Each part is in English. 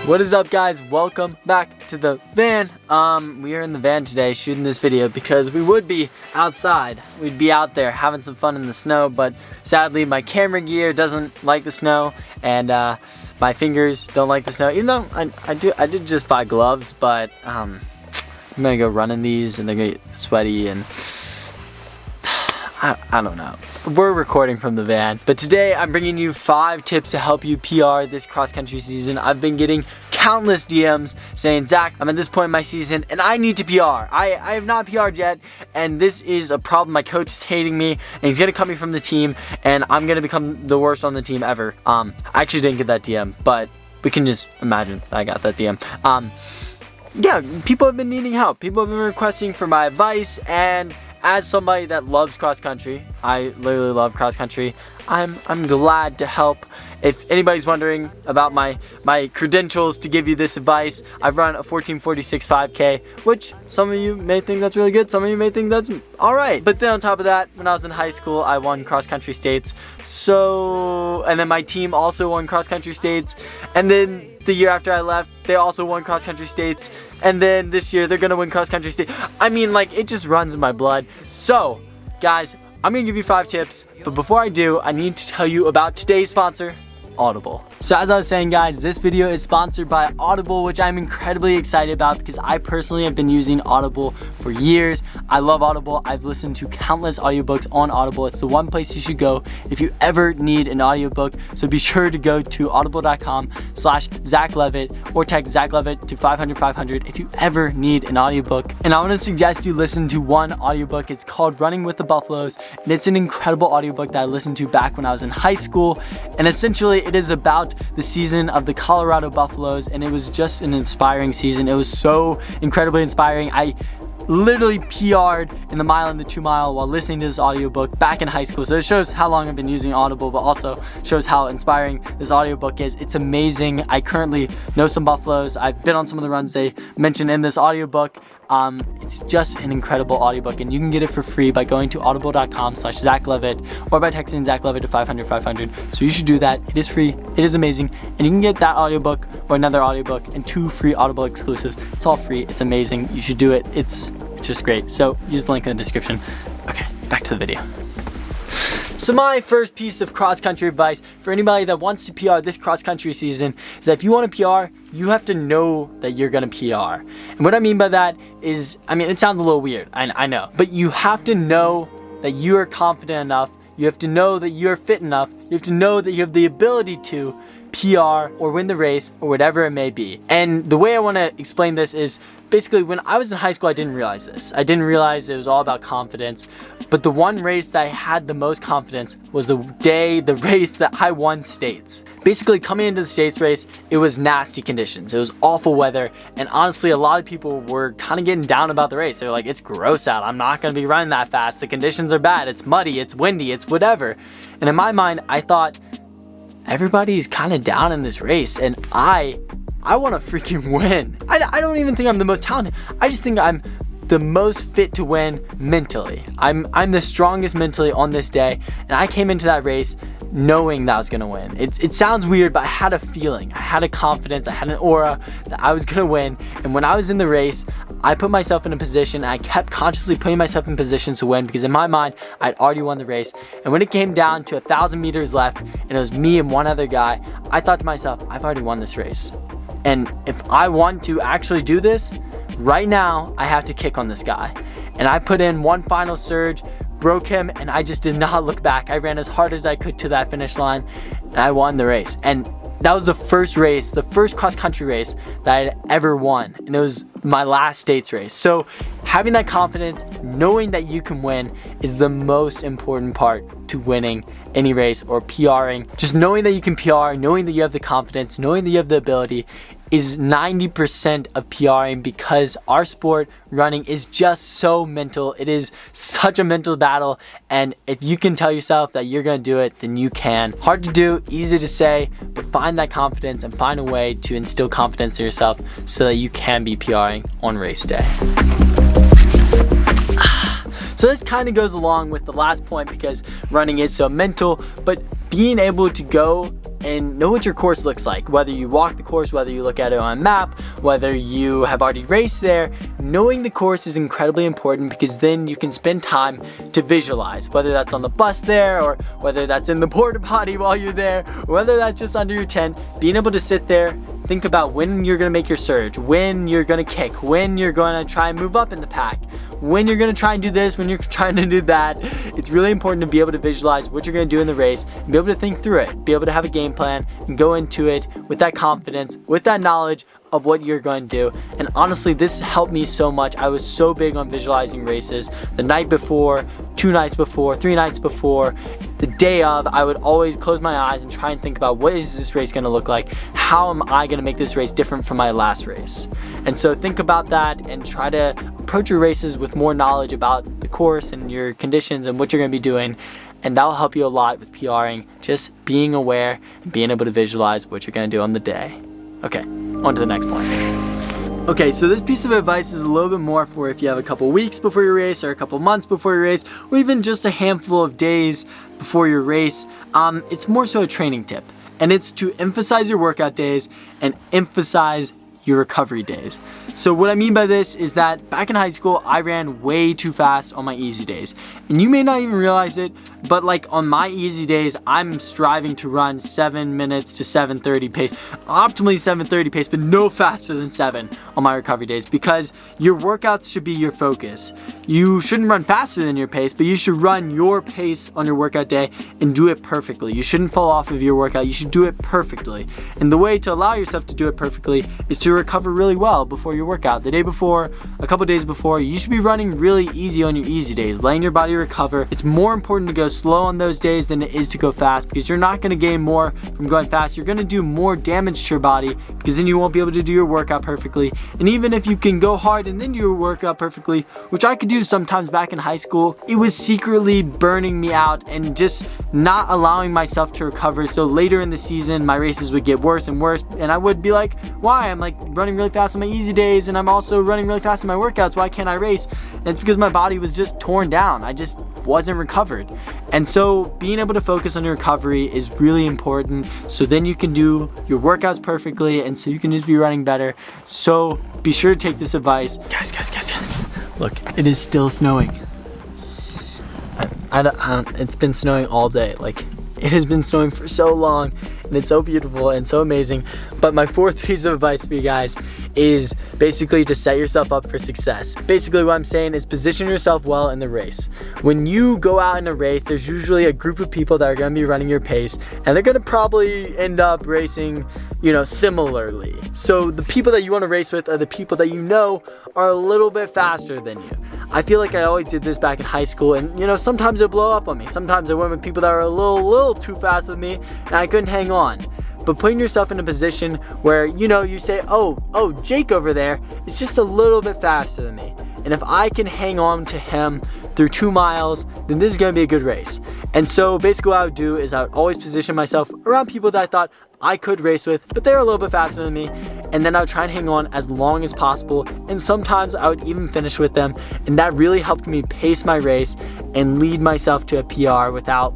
What is up, guys? Welcome back to the van. We are in the van today shooting this video because we would be outside. We'd be out there having some fun in the snow, but sadly my camera gear doesn't like the snow and my fingers don't like the snow. Even though I did just buy gloves, but I'm gonna go run in these and they're gonna get sweaty and I don't know. We're recording from the van, but today I'm bringing you 5 tips to help you PR this cross-country season. I've been getting countless DMs saying, Zach, I'm at this point in my season and I need to PR. I have not PR'd yet, and this is a problem. My coach is hating me and he's gonna cut me from the team and I'm gonna become the worst on the team ever. I actually didn't get that DM, but we can just imagine I got that DM. Yeah, people have been needing help. People have been requesting for my advice, and as somebody that loves cross country, I literally love cross country, I'm glad to help. If anybody's wondering about my credentials to give you this advice, I've run a 14:46 5K, which some of you may think that's really good, some of you may think that's alright. But then on top of that, when I was in high school, I won cross country states. And then my team also won cross country states. And then the year after I left, they also won cross country states. And then this year, they're gonna win cross country state. I mean, like, it just runs in my blood. So, guys, I'm gonna give you 5 tips, but before I do, I need to tell you about today's sponsor, Audible. So as I was saying, guys, this video is sponsored by Audible, which I'm incredibly excited about because I personally have been using Audible for years. I love Audible. I've listened to countless audiobooks on Audible. It's the one place you should go if you ever need an audiobook. So be sure to go to audible.com/ZachLevitt or text Zach Levitt to 500 if you ever need an audiobook. And I want to suggest you listen to one audiobook. It's called Running with the Buffaloes, and it's an incredible audiobook that I listened to back when I was in high school. And essentially, it is about the season of the Colorado Buffaloes, and it was just an inspiring season. It was so incredibly inspiring. I literally PR'd in the mile and the 2 mile while listening to this audiobook back in high school. So it shows how long I've been using Audible, but also shows how inspiring this audiobook is. It's amazing. I currently know some Buffaloes. I've been on some of the runs they mentioned in this audiobook. It's just an incredible audiobook, and you can get it for free by going to audible.com/ZachLevitt or by texting Zach Levitt to 500. So you should do that. It is free, it is amazing, and you can get that audiobook or another audiobook and 2 free Audible exclusives. It's all free, it's amazing, you should do it. It's just great. So use the link in the description. Okay, back to the video. So my first piece of cross-country advice for anybody that wants to PR this cross-country season is that if you want to PR, you have to know that you're going to PR. And what I mean by that is, I mean, it sounds a little weird, I know, but you have to know that you are confident enough, you have to know that you're fit enough, you have to know that you have the ability to PR or win the race or whatever it may be. And the way I want to explain this is basically when I was in high school, I didn't realize this. I didn't realize it was all about confidence. But the one race that I had the most confidence was the race that I won states. Basically, coming into the states race, it was nasty conditions. It was awful weather. And honestly, a lot of people were kind of getting down about the race. They were like, it's gross out. I'm not going to be running that fast. The conditions are bad. It's muddy. It's windy. It's whatever. And in my mind, I thought, everybody's kind of down in this race, and I want to freaking win. I don't even think I'm the most talented. I just think I'm the most fit to win mentally. I'm the strongest mentally on this day, and I came into that race knowing that I was gonna win. It sounds weird, but I had a feeling, I had a confidence, I had an aura that I was gonna win. And when I was in the race, I put myself in a position, and I kept consciously putting myself in positions to win because in my mind, I'd already won the race. And when it came down to 1,000 meters left, and it was me and one other guy, I thought to myself, I've already won this race. And if I want to actually do this, right now, I have to kick on this guy. And I put in one final surge, broke him, and I just did not look back. I ran as hard as I could to that finish line, and I won the race. And that was the first race, the first cross-country race that I had ever won, and it was my last states race. So having that confidence, knowing that you can win, is the most important part to winning any race or PRing. Just knowing that you can PR, knowing that you have the confidence, knowing that you have the ability is 90% of PRing, because our sport, running, is just so mental. It is such a mental battle, and if you can tell yourself that you're gonna do it, then you can. Hard to do, easy to say, but find that confidence and find a way to instill confidence in yourself so that you can be PRing on race day. So this kind of goes along with the last point because running is so mental, but being able to go and know what your course looks like. Whether you walk the course, whether you look at it on a map, whether you have already raced there, knowing the course is incredibly important because then you can spend time to visualize, whether that's on the bus there or whether that's in the porta potty while you're there, or whether that's just under your tent. Being able to sit there, think about when you're going to make your surge, when you're going to kick, when you're going to try and move up in the pack, when you're going to try and do this, when you're trying to do that. It's really important to be able to visualize what you're going to do in the race and be able to think through it, be able to have a game plan and go into it with that confidence, with that knowledge of what you're going to do. And honestly, this helped me so much. I was so big on visualizing races the night before, 2 nights before, 3 nights before, the day of. I would always close my eyes and try and think about, what is this race going to look like? How am I going to make this race different from my last race? And so think about that and try to approach your races with more knowledge about the course and your conditions and what you're going to be doing. And that will help you a lot with PRing, just being aware and being able to visualize what you're going to do on the day. Okay, on to the next point. Okay, so this piece of advice is a little bit more for if you have a couple weeks before your race or a couple months before your race or even just a handful of days before your race. It's more so a training tip, and it's to emphasize your workout days and emphasize your recovery days. So what I mean by this is that back in high school, I ran way too fast on my easy days. And you may not even realize it, but like on my easy days, I'm striving to run 7 minutes to 7:30 pace, optimally 7:30 pace, but no faster than 7 on my recovery days, because your workouts should be your focus. You shouldn't run faster than your pace, but you should run your pace on your workout day and do it perfectly. You shouldn't fall off of your workout. You should do it perfectly. And the way to allow yourself to do it perfectly is to recover really well before your workout. The day before, a couple days before, you should be running really easy on your easy days, letting your body recover. It's more important to go slow on those days than it is to go fast, because you're not going to gain more from going fast. You're going to do more damage to your body, because then you won't be able to do your workout perfectly. And even if you can go hard and then do your workout perfectly, which I could do sometimes back in high school, it was secretly burning me out and just not allowing myself to recover. So later in the season, my races would get worse and worse, and I would be like, why? I'm like running really fast on my easy days, and I'm also running really fast in my workouts. Why can't I race? And it's because my body was just torn down. I just wasn't recovered. And so being able to focus on your recovery is really important, so then you can do your workouts perfectly, and so you can just be running better. So be sure to take this advice. Guys. Look, it is still snowing. It's been snowing all day. Like, it has been snowing for so long, and it's so beautiful and so amazing. But my fourth piece of advice for you guys is basically to set yourself up for success. Basically what I'm saying is position yourself well in the race. When you go out in a race, there's usually a group of people that are going to be running your pace, and they're going to probably end up racing, similarly. So the people that you want to race with are the people that you know are a little bit faster than you. I feel like I always did this back in high school, and sometimes it'll blow up on me. Sometimes I went with people that are a little too fast with me, and I couldn't hang on. But putting yourself in a position where you say, oh, Jake over there is just a little bit faster than me, and if I can hang on to him through 2 miles, then this is going to be a good race. And so basically what I would do is I would always position myself around people that I thought I could race with, but they're a little bit faster than me, and then I would try and hang on as long as possible, and sometimes I would even finish with them, and that really helped me pace my race and lead myself to a PR without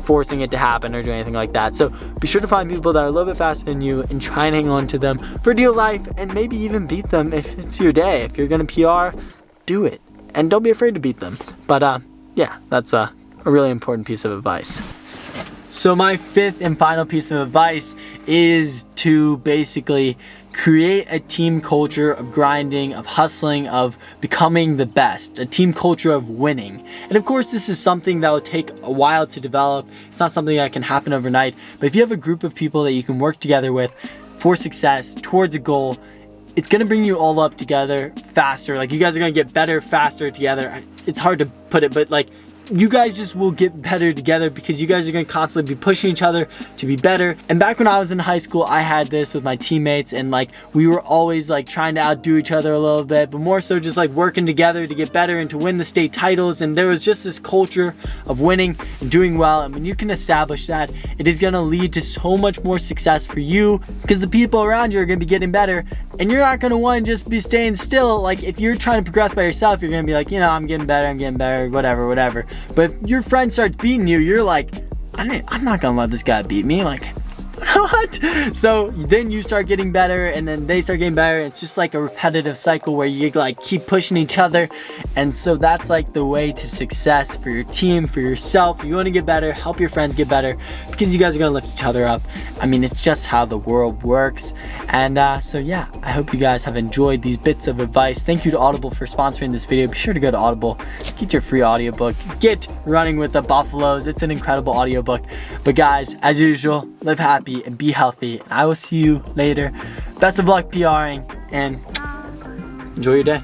forcing it to happen or doing anything like that. So be sure to find people that are a little bit faster than you and try and hang on to them for dear life, and maybe even beat them if it's your day. If you're gonna PR, do it, and don't be afraid to beat them. But yeah, that's a really important piece of advice. So my fifth and final piece of advice is to basically create a team culture of grinding, of hustling, of becoming the best, a team culture of winning. And of course, this is something that will take a while to develop. It's not something that can happen overnight, but if you have a group of people that you can work together with for success towards a goal, it's gonna bring you all up together faster. You guys are gonna get better faster together. It's hard to put it, but you guys just will get better together because you guys are going to constantly be pushing each other to be better. And back when I was in high school, I had this with my teammates, and we were always trying to outdo each other a little bit, but more so just working together to get better and to win the state titles. And there was just this culture of winning and doing well. And when you can establish that, it is going to lead to so much more success for you, because the people around you are going to be getting better, and you're not going to want to just be staying still. If you're trying to progress by yourself, you're going to be I'm getting better, whatever. But if your friend starts beating you, you're I'm not gonna let this guy beat me. What? So then you start getting better, and then they start getting better. It's just like a repetitive cycle where you like keep pushing each other. And so that's like the way to success for your team, for yourself. You want to get better, help your friends get better, because you guys are gonna lift each other up. I mean, it's just how the world works. And so yeah, I hope you guys have enjoyed these bits of advice. Thank you to Audible for sponsoring this video. Be sure to go to Audible, get your free audiobook, get Running with the Buffaloes. It's an incredible audiobook. But guys, as usual, live happy and be healthy. And I will see you later. Best of luck PRing, and enjoy your day.